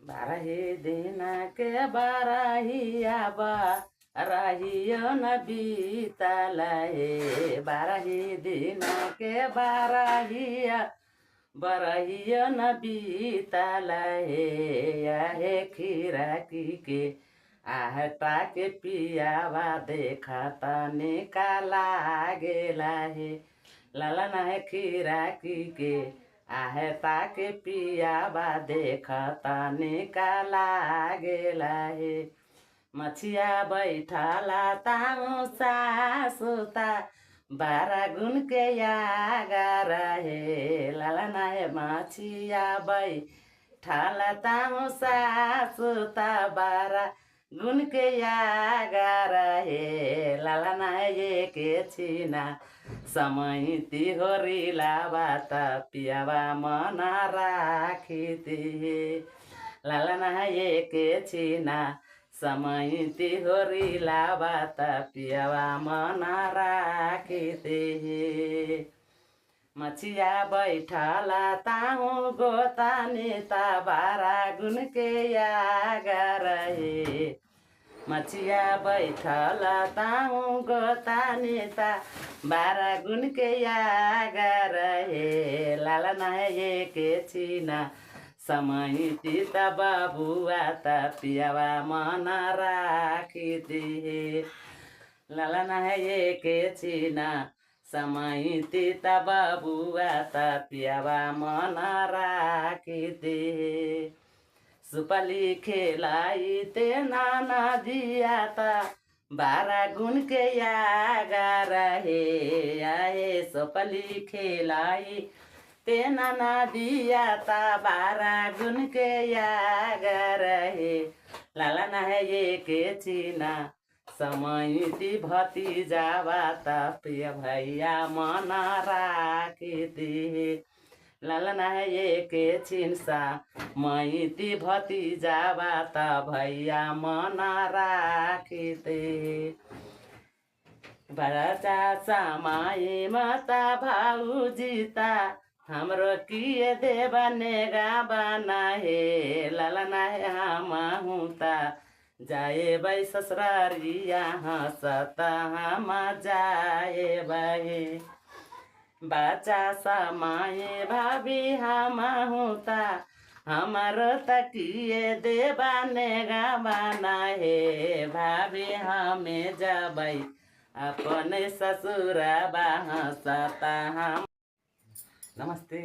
बारही दिन के बारहिया बारहियो न बीतल हे। बारही दिन के बारहिया बारहियो न बीतल हे खीरकी के आहटा के पियावा देखा तने का लागेला हे। ललन है खीरकी के आहता के पियावा देखा तने का लागेला हे। मछिया बैठला ताऊ सासुता 12 गुण के यागर हे। ललन है मछिया बैठला ताऊ सासुता 12 गुण के यागर हे। ललन है ये के छिना समयती होरिला बात पियावा मना राखीती हे। ललन है ये के छिना समयती होरिला बात पियावा मना राखीती हे। मछिया बैठला ताऊ गोतानीता 12 गुण के यागर हे। मछिया बैठला ताऊ गोतानीता 12 गुण के यागर हे। लालन है ये के छिना समयती त बाबुआ त पियावा मना राखीती हे। लालन है ये के छिना समयती त बाबुआ त पियावा मना राखीती हे। सुपली खेलाई ते नाना दिया ता 12 गुण के यागर हे। आए सुपली खेलाई ते नाना दिया ता 12 गुण के यागर हे। लालन है ये के छिना समयती भतीजावा ता पिया भैया मना राखीती हे। लालन है ये के छिनसा मईती भतीजावा ता भैया मना राखीते। बड़ा चाचा माई माता भाऊजीता हमरो किए देवा नेगा बना हे। लालन है हम हुता जाए भाई ससुरारिया हंसता हम जाए भाई। बच्चा समाये भाभी हम हुता हमारो तकिए देवा नेगा बना हे। भाभी हमें जबई अपने ससुरा हंसता हम। नमस्ते।